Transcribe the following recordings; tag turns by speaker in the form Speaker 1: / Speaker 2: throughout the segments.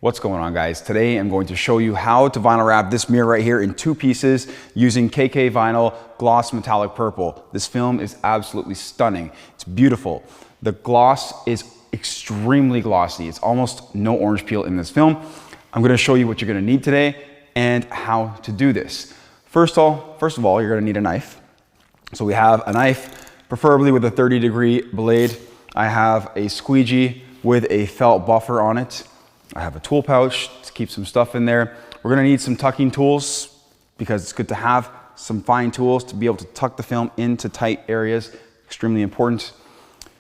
Speaker 1: What's going on, guys? Today I'm going to show you how to vinyl wrap this mirror right here in 2 pieces using Kkvinyl Gloss Metallic Purple. This film is absolutely stunning. It's beautiful. The gloss is extremely glossy. It's almost no orange peel in this film. I'm going to show you what you're going to need today and how to do this. First of all, you're going to need a knife. So we have a knife, preferably with a 30-degree blade. I have a squeegee with a felt buffer on it. I have a tool pouch to keep some stuff in there. We're gonna need some tucking tools because it's good to have some fine tools to be able to tuck the film into tight areas. Extremely important.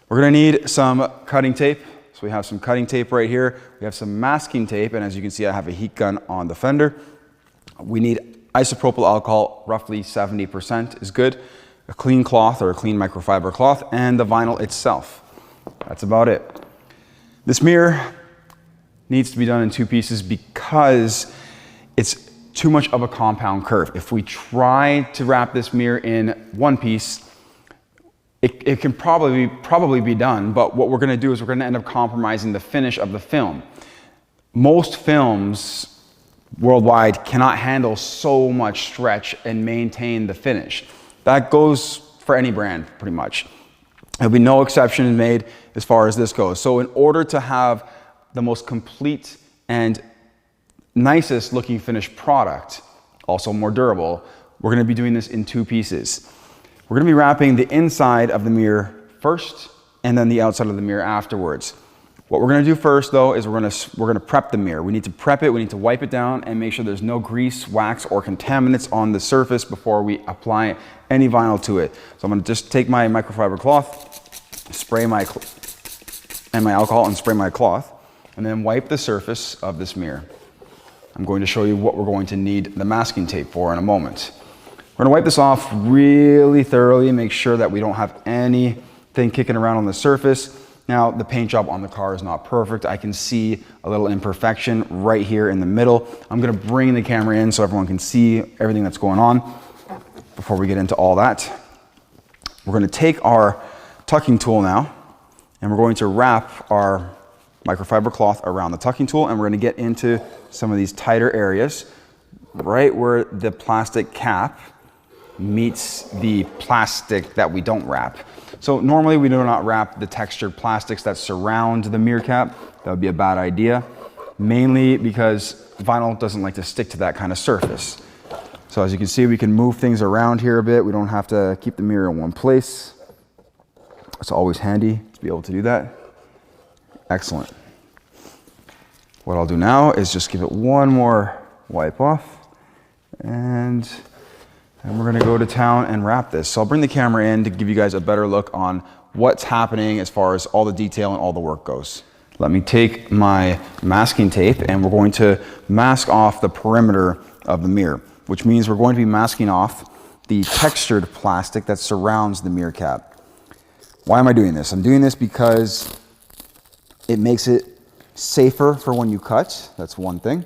Speaker 1: We're gonna need some cutting tape. So we have some cutting tape right here. We have some masking tape, and as you can see, I have a heat gun on the fender. We need isopropyl alcohol, roughly 70% is good. A clean cloth or a clean microfiber cloth, and the vinyl itself. That's about it. This mirror needs to be done in 2 pieces because it's too much of a compound curve. If we try to wrap this mirror in 1 piece, it can probably be done, but what we're gonna do is we're gonna end up compromising the finish of the film. Most films worldwide cannot handle so much stretch and maintain the finish. That goes for any brand, pretty much. There'll be no exception made as far as this goes. So in order to have the most complete and nicest looking finished product, also more durable, we're gonna be doing this in 2 pieces. We're gonna be wrapping the inside of the mirror first and then the outside of the mirror afterwards. What we're gonna do first though is we're gonna prep the mirror. We need to prep it, we need to wipe it down and make sure there's no grease, wax, or contaminants on the surface before we apply any vinyl to it. So I'm gonna just take my microfiber cloth, spray my alcohol and spray my cloth, and then wipe the surface of this mirror. I'm going to show you what we're going to need the masking tape for in a moment. We're gonna wipe this off really thoroughly, make sure that we don't have anything kicking around on the surface. Now, the paint job on the car is not perfect. I can see a little imperfection right here in the middle. I'm gonna bring the camera in so everyone can see everything that's going on before we get into all that. We're gonna take our tucking tool now, and we're going to wrap our microfiber cloth around the tucking tool, and we're going to get into some of these tighter areas right where the plastic cap meets the plastic that we don't wrap. So normally we do not wrap the textured plastics that surround the mirror cap. That would be a bad idea, mainly because vinyl doesn't like to stick to that kind of surface. So as you can see, we can move things around here a bit. We don't have to keep the mirror in one place. It's always handy to be able to do that. Excellent. What I'll do now is just give it one more wipe off, and we're gonna go to town and wrap this. So I'll bring the camera in to give you guys a better look on what's happening as far as all the detail and all the work goes. Let me take my masking tape, and we're going to mask off the perimeter of the mirror, which means we're going to be masking off the textured plastic that surrounds the mirror cap. Why am I doing this? I'm doing this because it makes it safer for when you cut. That's one thing.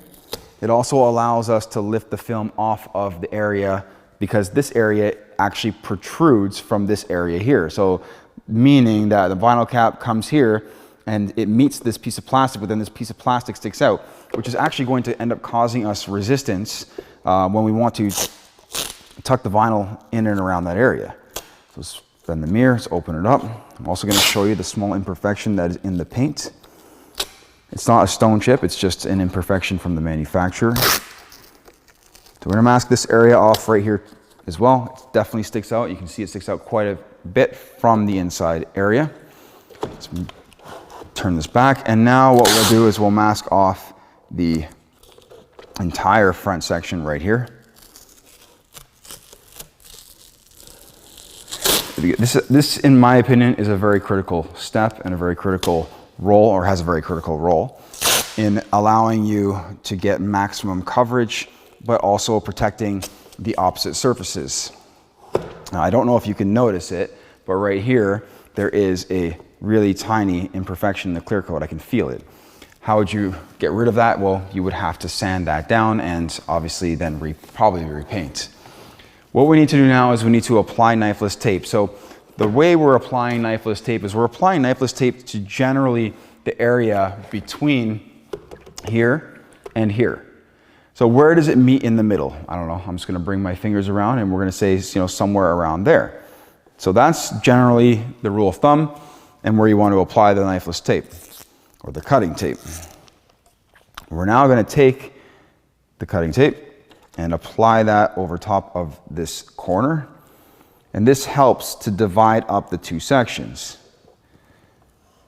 Speaker 1: It also allows us to lift the film off of the area because this area actually protrudes from this area here. So meaning that the vinyl cap comes here and it meets this piece of plastic, but then this piece of plastic sticks out, which is actually going to end up causing us resistance when we want to tuck the vinyl in and around that area. So let's bend the mirror, let's open it up. I'm also going to show you the small imperfection that is in the paint. It's not a stone chip, it's just an imperfection from the manufacturer. So we're going to mask this area off right here as well. It definitely sticks out. You can see it sticks out quite a bit from the inside area. Let's turn this back, and now what we'll do is we'll mask off the entire front section right here. This, in my opinion, is a very critical step and a very critical role, or has a very critical role in allowing you to get maximum coverage, but also protecting the opposite surfaces. Now, I don't know if you can notice it, but right here, there is a really tiny imperfection in the clear coat. I can feel it. How would you get rid of that? Well, you would have to sand that down and obviously then probably repaint. What we need to do now is we need to apply knifeless tape. So the way we're applying knifeless tape is we're applying knifeless tape to generally the area between here, and here. So where does it meet in the middle? I don't know. I'm just going to bring my fingers around and we're going to say, somewhere around there. So that's generally the rule of thumb and where you want to apply the knifeless tape or the cutting tape. We're now going to take the cutting tape and apply that over top of this corner. And this helps to divide up the two sections.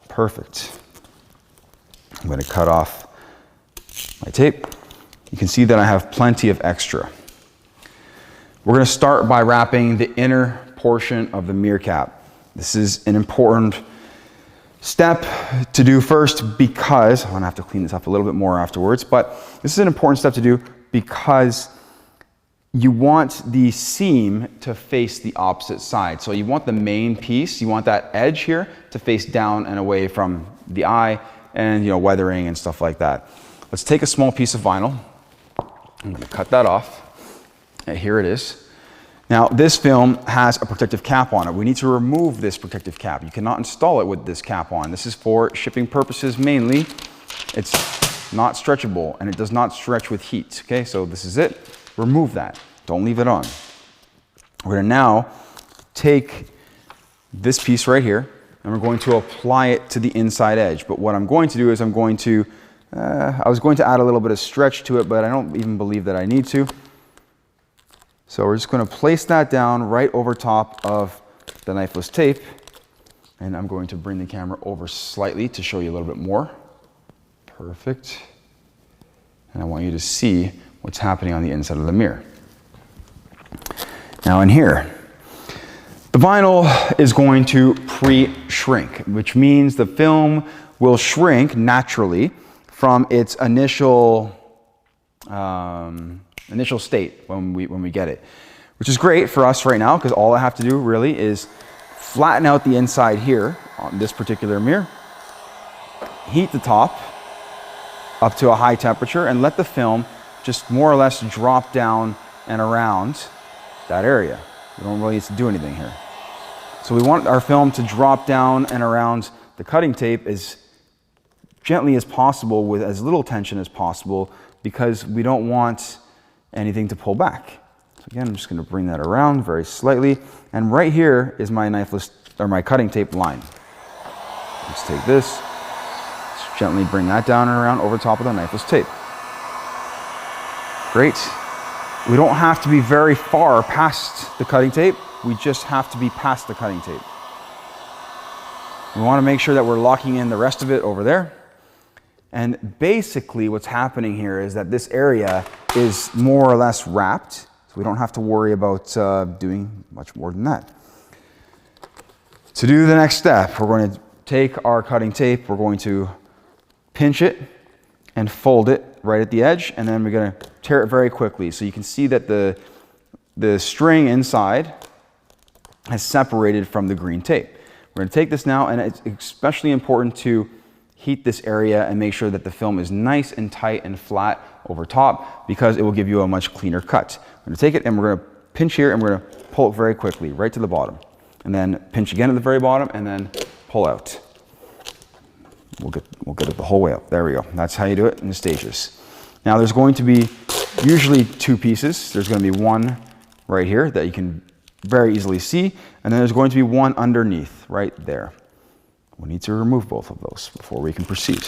Speaker 1: Perfect. I'm going to cut off my tape. You can see that I have plenty of extra. We're going to start by wrapping the inner portion of the mirror cap. This is an important step to do first because, I'm going to have to clean this up a little bit more afterwards, but this is an important step to do because you want the seam to face the opposite side. So you want the main piece, you want that edge here to face down and away from the eye and weathering and stuff like that. Let's take a small piece of vinyl. I'm going to cut that off. And here it is. Now this film has a protective cap on it. We need to remove this protective cap. You cannot install it with this cap on. This is for shipping purposes mainly. It's not stretchable and it does not stretch with heat. Okay, so this is it. Remove that. Don't leave it on. We're going to now take this piece right here and we're going to apply it to the inside edge. But what I'm going to do is I was going to add a little bit of stretch to it, but I don't even believe that I need to. So we're just going to place that down right over top of the knifeless tape. And I'm going to bring the camera over slightly to show you a little bit more. Perfect. And I want you to see what's happening on the inside of the mirror. Now in here, the vinyl is going to pre-shrink, which means the film will shrink naturally from its initial state when we get it, which is great for us right now because all I have to do really is flatten out the inside here on this particular mirror, heat the top up to a high temperature, and let the film just more or less drop down and around that area. We don't really need to do anything here. So we want our film to drop down and around the cutting tape as gently as possible with as little tension as possible because we don't want anything to pull back. So again, I'm just going to bring that around very slightly. And right here is my my cutting tape line. Let's take this, just gently bring that down and around over top of the knifeless tape. Great. We don't have to be very far past the cutting tape. We just have to be past the cutting tape. We want to make sure that we're locking in the rest of it over there. And basically what's happening here is that this area is more or less wrapped. So we don't have to worry about doing much more than that. To do the next step, we're going to take our cutting tape, we're going to pinch it and fold it right at the edge, and then we're going to tear it very quickly. So you can see that the string inside has separated from the green tape. We're going to take this now, and it's especially important to heat this area and make sure that the film is nice and tight and flat over top because it will give you a much cleaner cut. We're going to take it and we're going to pinch here and we're going to pull it very quickly right to the bottom, and then pinch again at the very bottom and then pull out. We'll get it the whole way up. There we go. That's how you do it in the stages. Now there's going to be usually two pieces. There's going to be one right here that you can very easily see, and then there's going to be one underneath right there. We need to remove both of those before we can proceed.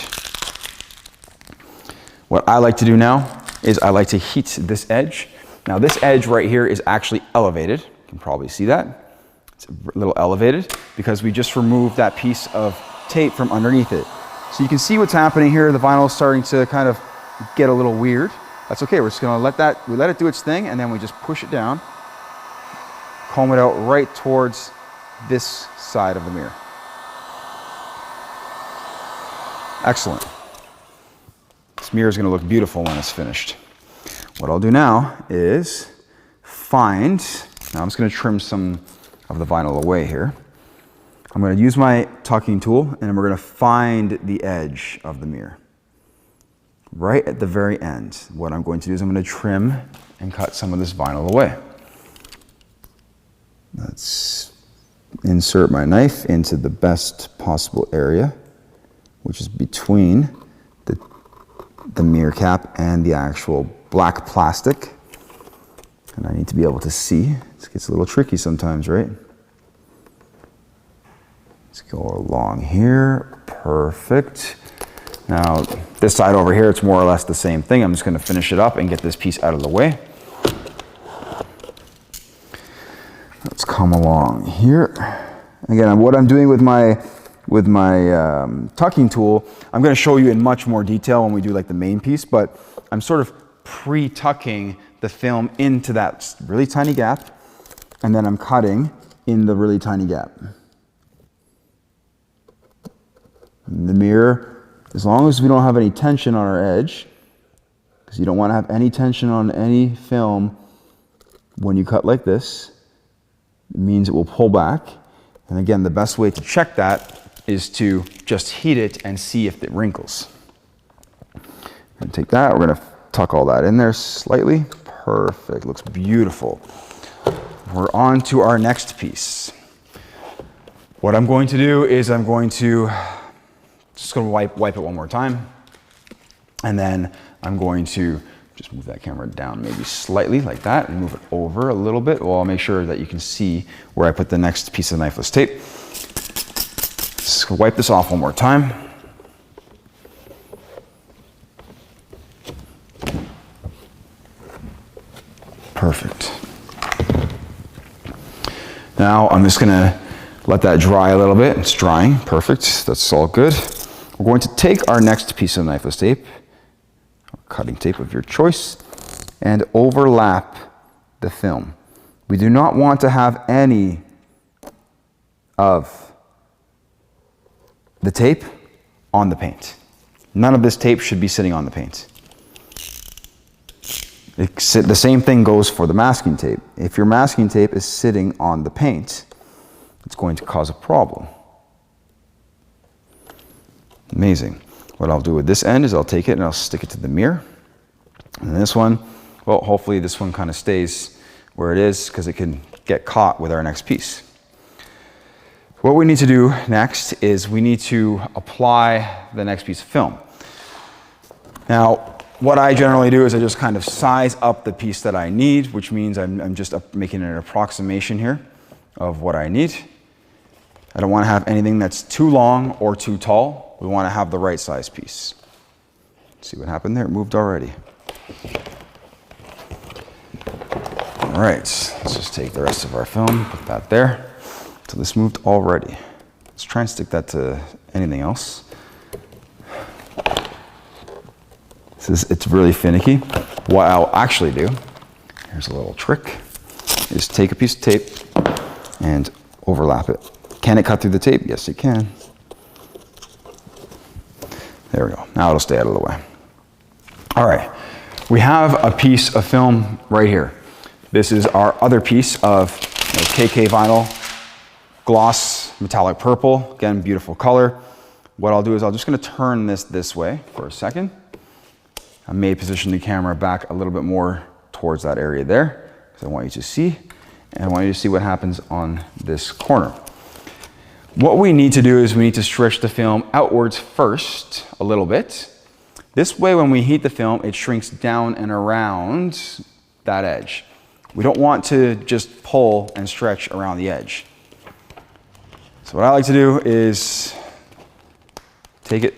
Speaker 1: What I like to do now is I like to heat this edge. Now this edge right here is actually elevated. You can probably see that. It's a little elevated because we just removed that piece of tape from underneath it. So you can see what's happening here. The vinyl is starting to kind of get a little weird. That's okay. We're just going to let it do its thing, and then we just push it down, comb it out right towards this side of the mirror. Excellent. This mirror is going to look beautiful when it's finished. What I'll do now is now I'm just going to trim some of the vinyl away here. I'm going to use my tucking tool and we're going to find the edge of the mirror. Right at the very end, what I'm going to do is I'm going to trim and cut some of this vinyl away. Let's insert my knife into the best possible area, which is between the the mirror cap and the actual black plastic. And I need to be able to see. This gets a little tricky sometimes, right? Let's go along here. Perfect. Now, this side over here, it's more or less the same thing. I'm just going to finish it up and get this piece out of the way. Let's come along here. Again, what I'm doing with my tucking tool, I'm going to show you in much more detail when we do like the main piece, but I'm sort of pre-tucking the film into that really tiny gap, and then I'm cutting in the really tiny gap. And the mirror, as long as we don't have any tension on our edge, because you don't want to have any tension on any film when you cut like this, it means it will pull back. And again, the best way to check that is to just heat it and see if it wrinkles. We're going to take that, we're going to tuck all that in there slightly. Perfect, looks beautiful. We're on to our next piece. What I'm going to do is I'm going to just going to wipe it one more time. And then I'm going to just move that camera down maybe slightly like that and move it over a little bit. Well, I'll make sure that you can see where I put the next piece of knifeless tape. Just wipe this off one more time. Perfect. Now I'm just gonna let that dry a little bit. It's drying, perfect, that's all good. We're going to take our next piece of knifeless tape, or cutting tape of your choice, and overlap the film. We do not want to have any of the tape on the paint. None of this tape should be sitting on the paint. The same thing goes for the masking tape. If your masking tape is sitting on the paint, it's going to cause a problem. Amazing. What I'll do with this end is I'll take it and I'll stick it to the mirror. And this one, well, hopefully this one kind of stays where it is because it can get caught with our next piece. What we need to do next is we need to apply the next piece of film. Now, what I generally do is I just kind of size up the piece that I need, which means I'm just making an approximation here of what I need. I don't want to have anything that's too long or too tall. We want to have the right size piece. See what happened there? It moved already. All right, let's just take the rest of our film, put that there. So this moved already. Let's try and stick that to anything else. It's really finicky. What I'll actually do, here's a little trick, is take a piece of tape and overlap it. Can it cut through the tape? Yes, it can. There we go. Now it'll stay out of the way. All right, we have a piece of film right here. This is our other piece of Kkvinyl gloss metallic purple. Again, beautiful color. What I'll do is I'm just going to turn this way for a second. I may position the camera back a little bit more towards that area there because I want you to see, and I want you to see what happens on this corner. What we need to do is we need to stretch the film outwards first a little bit. This way, when we heat the film, it shrinks down and around that edge. We don't want to just pull and stretch around the edge. So what I like to do is take it,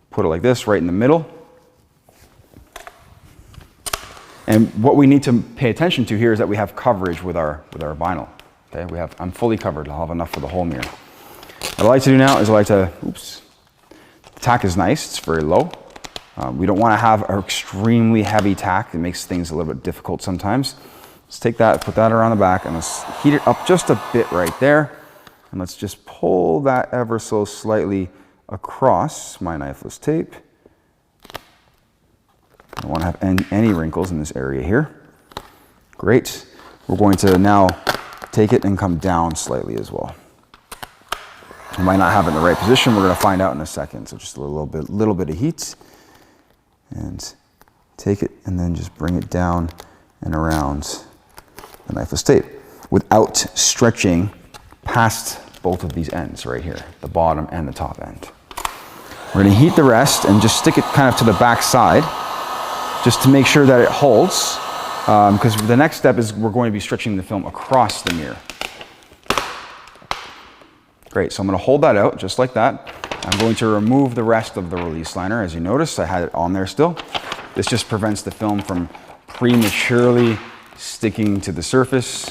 Speaker 1: put it like this right in the middle. And what we need to pay attention to here is that we have coverage with our vinyl. Okay, I'm fully covered. I'll have enough for the whole mirror. What I like to do now is I like to, the tack is nice, it's very low. We don't want to have an extremely heavy tack. It makes things a little bit difficult sometimes. Let's take that, put that around the back, and let's heat it up just a bit right there. And let's just pull that ever so slightly across my knifeless tape. I don't want to have any wrinkles in this area here. Great. We're going to now take it and come down slightly as well. You might not have it in the right position. We're going to find out in a second. So just a little bit of heat, and take it and then just bring it down and around the knifeless tape without stretching past both of these ends right here, the bottom and the top end. We're gonna heat the rest and just stick it kind of to the back side, just to make sure that it holds, because the next step is we're going to be stretching the film across the mirror. Great, so I'm gonna hold that out just like that. I'm going to remove the rest of the release liner. As you notice, I had it on there still. This just prevents the film from prematurely sticking to the surface.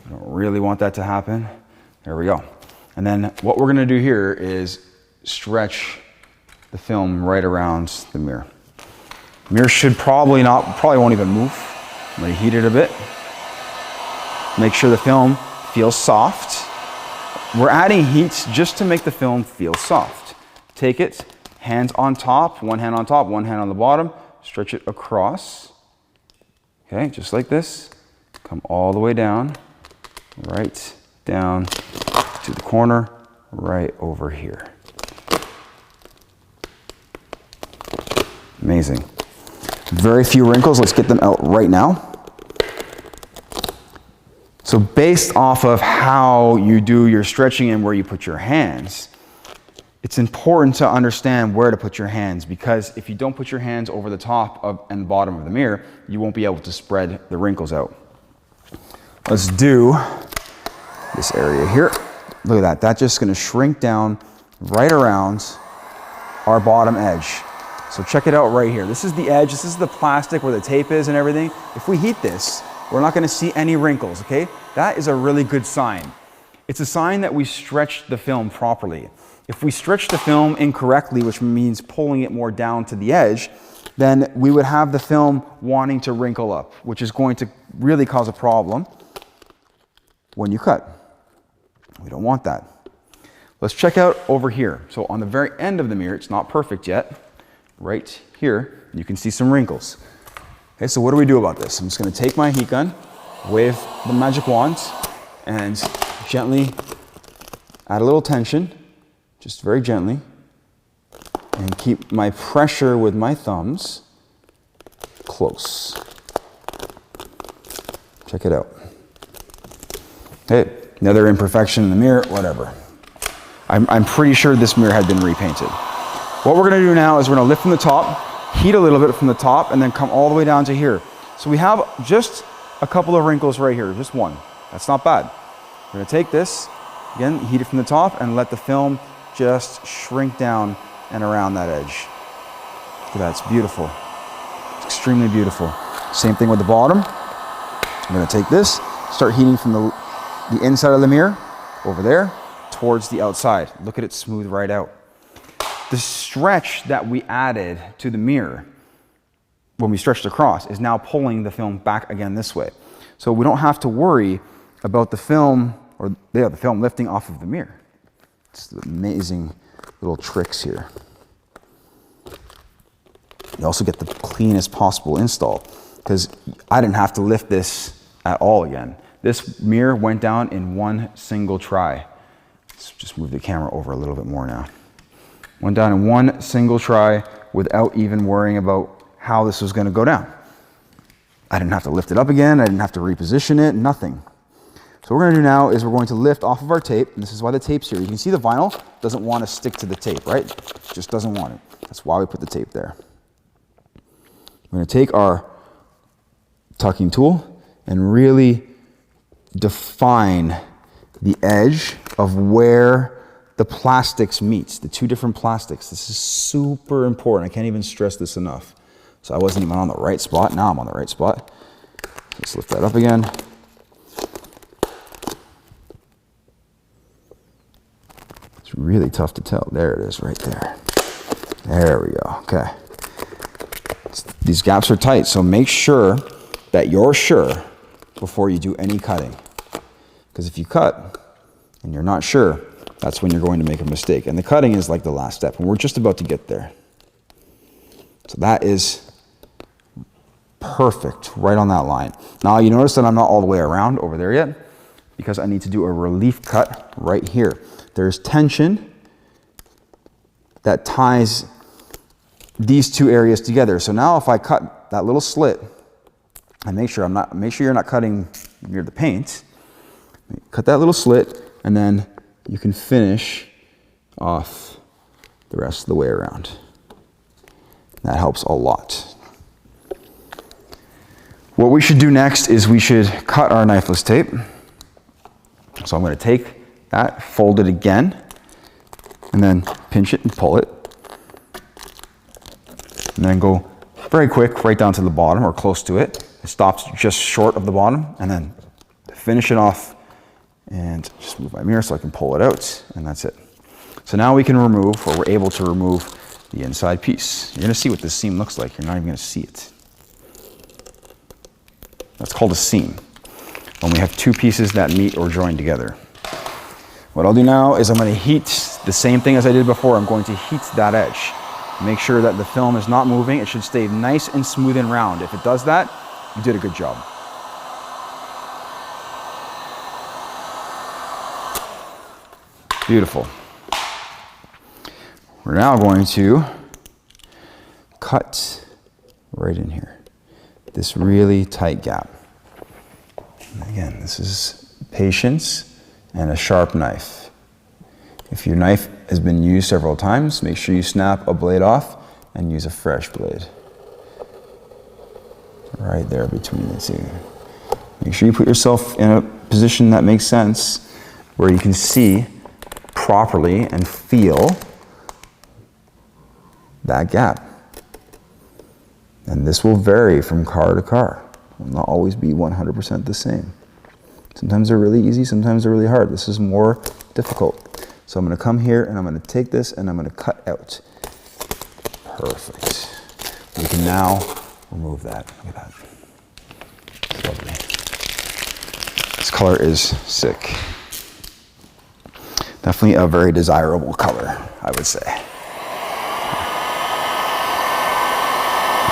Speaker 1: I don't really want that to happen. There we go. And then what we're gonna do here is stretch the film right around the mirror. The mirror should probably won't even move. I'm gonna heat it a bit. Make sure the film feels soft. We're adding heat just to make the film feel soft. Take it, hands on top, one hand on top, one hand on the bottom, stretch it across. Okay, just like this. Come all the way down, right down to the corner, right over here. Amazing. Very few wrinkles, let's get them out right now. So based off of how you do your stretching and where you put your hands, it's important to understand where to put your hands, because if you don't put your hands over the top and bottom of the mirror, you won't be able to spread the wrinkles out. Let's do this area here. Look at that, that's just gonna shrink down right around our bottom edge. So check it out right here. This is the edge, this is the plastic where the tape is and everything. If we heat this, we're not gonna see any wrinkles, okay? That is a really good sign. It's a sign that we stretched the film properly. If we stretch the film incorrectly, which means pulling it more down to the edge, then we would have the film wanting to wrinkle up, which is going to really cause a problem when you cut. We don't want that. Let's check out over here. So on the very end of the mirror, it's not perfect yet, right here, you can see some wrinkles. Okay, so what do we do about this? I'm just gonna take my heat gun, wave the magic wand, and gently add a little tension, just very gently, and keep my pressure with my thumbs close. Check it out. Hey, another imperfection in the mirror, whatever. I'm pretty sure this mirror had been repainted. What we're gonna do now is we're gonna lift from the top, heat a little bit from the top, and then come all the way down to here. So we have just a couple of wrinkles right here, just one. That's not bad. We're gonna take this, again, heat it from the top, and let the film just shrink down and around that edge. Look at that, it's beautiful. It's extremely beautiful. Same thing with the bottom. I'm gonna take this, start heating from the inside of the mirror, over there, towards the outside. Look at it smooth right out. The stretch that we added to the mirror when we stretched across is now pulling the film back again this way. So we don't have to worry about the film, or the film lifting off of the mirror. It's amazing little tricks here. You also get the cleanest possible install, because I didn't have to lift this at all again. This mirror went down in one single try. Let's just move the camera over a little bit more now. Went down in one single try without even worrying about how this was going to go down. I didn't have to lift it up again. I didn't have to reposition it, nothing. So what we're going to do now is we're going to lift off of our tape, and this is why the tape's here. You can see the vinyl doesn't want to stick to the tape, right? It just doesn't want it. That's why we put the tape there. We're going to take our tucking tool and really define the edge of where the plastics meets, the two different plastics. This is super important. I can't even stress this enough. So I wasn't even on the right spot. Now I'm on the right spot. Let's lift that up again. It's really tough to tell. There it is right there. There we go. Okay. These gaps are tight, so make sure that you're sure before you do any cutting. Because if you cut and you're not sure, that's when you're going to make a mistake. And the cutting is like the last step, and we're just about to get there. So that is perfect, right on that line. Now you notice that I'm not all the way around over there yet, because I need to do a relief cut right here. There's tension that ties these two areas together. So now if I cut that little slit, and make sure you're not cutting near the paint, cut that little slit, and then you can finish off the rest of the way around. That helps a lot. What we should do next is we should cut our knifeless tape. So I'm going to take that, fold it again, and then pinch it and pull it. And then go very quick right down to the bottom or close to it. It stops just short of the bottom, and then finish it off and just move my mirror so I can pull it out, and that's it. So now we can remove, or we're able to remove, the inside piece. You're gonna see what this seam looks like. You're not even gonna see it. That's called a seam, when we have two pieces that meet or join together. What I'll do now is I'm gonna heat the same thing as I did before. I'm going to heat that edge. Make sure that the film is not moving. It should stay nice and smooth and round. If it does that, you did a good job. Beautiful. We're now going to cut right in here, this really tight gap. And again, this is patience and a sharp knife. If your knife has been used several times, make sure you snap a blade off and use a fresh blade. Right there between the two. Make sure you put yourself in a position that makes sense, where you can see properly and feel that gap. And this will vary from car to car. It will not always be 100% the same. Sometimes they're really easy, sometimes they're really hard. This is more difficult. So I'm gonna come here and I'm gonna take this and I'm gonna cut out. Perfect. We can now remove that. Look at that. It's lovely. This color is sick. Definitely a very desirable color, I would say.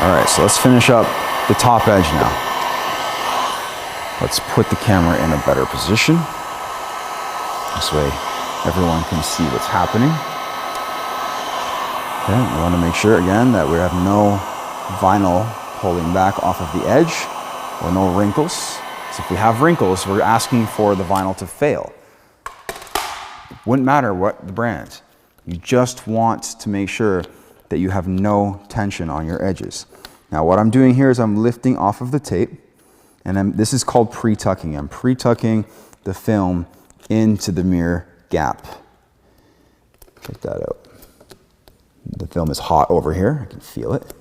Speaker 1: All right, so let's finish up the top edge now. Let's put the camera in a better position. This way everyone can see what's happening. Okay, we want to make sure again that we have no vinyl pulling back off of the edge or no wrinkles. So if we have wrinkles, we're asking for the vinyl to fail. Wouldn't matter what the brand. You just want to make sure that you have no tension on your edges. Now what I'm doing here is I'm lifting off of the tape, and this is called pre-tucking. I'm pre-tucking the film into the mirror gap. Check that out. The film is hot over here, I can feel it.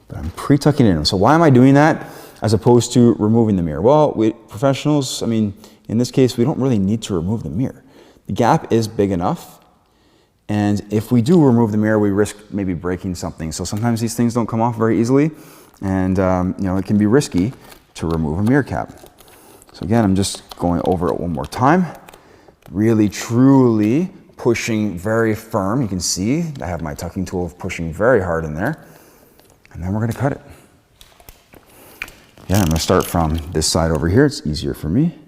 Speaker 1: But I'm pre-tucking it in. So why am I doing that as opposed to removing the mirror? Well, professionals, I mean, in this case, we don't really need to remove the mirror. The gap is big enough, and if we do remove the mirror, we risk maybe breaking something. So sometimes these things don't come off very easily, and you know, it can be risky to remove a mirror cap. So again, I'm just going over it one more time. Really, truly pushing very firm. You can see I have my tucking tool pushing very hard in there. And then we're gonna cut it. Yeah, I'm gonna start from this side over here. It's easier for me.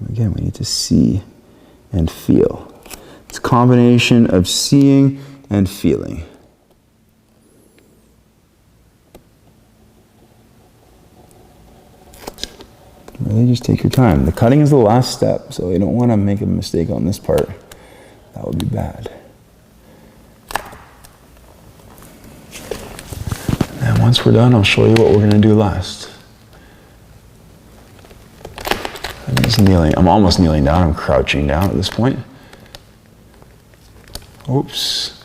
Speaker 1: Again, we need to see and feel. It's a combination of seeing and feeling. Really just take your time. The cutting is the last step, so you don't want to make a mistake on this part. That would be bad. And once we're done, I'll show you what we're going to do last. I'm just kneeling. I'm almost kneeling down. I'm crouching down at this point. Oops.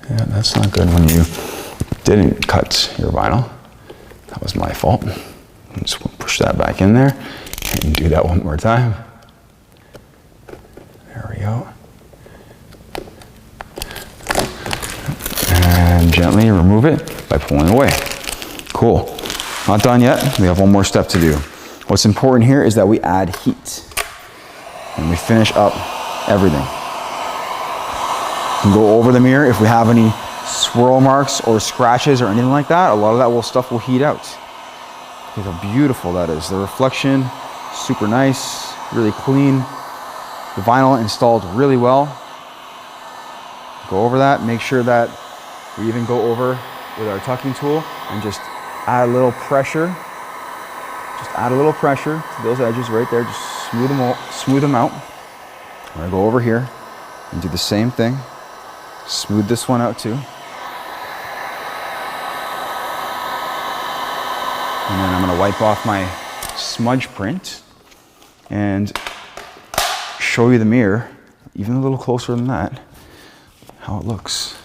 Speaker 1: Yeah, that's not good when you didn't cut your vinyl. That was my fault. I'm just going to push that back in there and do that one more time. There we go. And gently remove it by pulling away. Cool. Not done yet. We have one more step to do. What's important here is that we add heat and we finish up everything. We can go over the mirror if we have any swirl marks or scratches or anything like that. A lot of that stuff will heat out. Look how beautiful that is. The reflection, super nice, really clean. The vinyl installed really well. Go over that, make sure that we even go over with our tucking tool and just add a little pressure. Just add a little pressure to those edges right there. Just smooth them out. I'm gonna go over here and do the same thing. Smooth this one out too. And then I'm gonna wipe off my smudge print and show you the mirror, even a little closer than that, how it looks.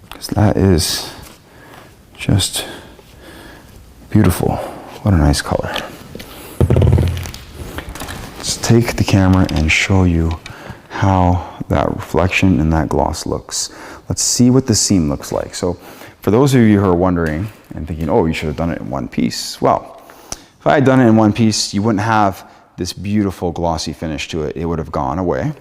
Speaker 1: Because that is just beautiful. What a nice color. Let's take the camera and show you how that reflection and that gloss looks. Let's see what the seam looks like. So for those of you who are wondering and thinking, oh, you should have done it in one piece. Well, if I had done it in one piece, you wouldn't have this beautiful glossy finish to it. It would have gone away.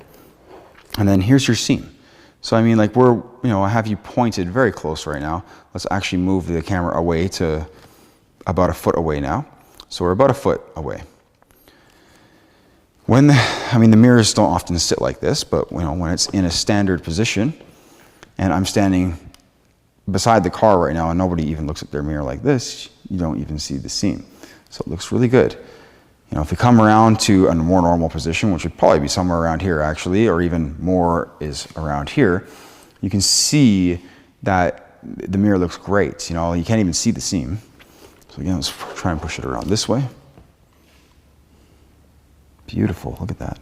Speaker 1: And then here's your seam. So I mean, like I have you pointed very close right now. Let's actually move the camera away to about a foot away now. So we're about a foot away. The mirrors don't often sit like this, but when it's in a standard position, and I'm standing beside the car right now and nobody even looks at their mirror like this, you don't even see the seam. So it looks really good. If you come around to a more normal position, which would probably be somewhere around here actually, or even more is around here, you can see that the mirror looks great. You can't even see the seam. So again, let's try and push it around this way. Beautiful, look at that.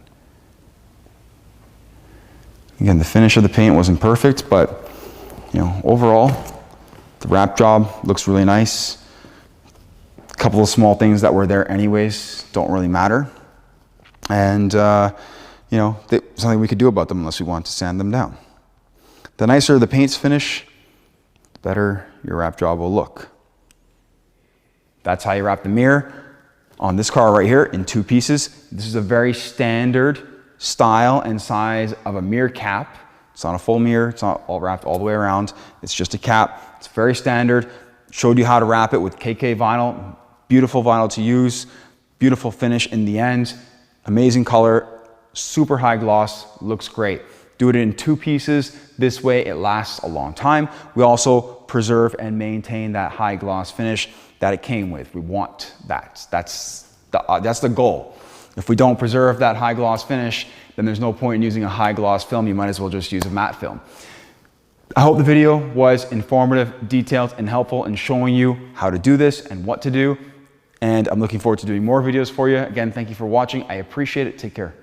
Speaker 1: Again, the finish of the paint wasn't perfect, but overall, the wrap job looks really nice. A couple of small things that were there anyways don't really matter. And, something we could do about them unless we want to sand them down. The nicer the paint's finish, the better your wrap job will look. That's how you wrap the mirror on this car right here in 2 pieces. This is a very standard style and size of a mirror cap. It's not a full mirror. It's not all wrapped all the way around. It's just a cap. It's very standard. Showed you how to wrap it with Kkvinyl. Beautiful vinyl to use. Beautiful finish in the end. Amazing color. Super high gloss. Looks great. Do it in 2 pieces. This way it lasts a long time. We also preserve and maintain that high gloss finish that it came with. We want that. That's the goal. If we don't preserve that high gloss finish, then there's no point in using a high gloss film. You might as well just use a matte film. I hope the video was informative, detailed, and helpful in showing you how to do this and what to do. And I'm looking forward to doing more videos for you. Again, thank you for watching. I appreciate it. Take care.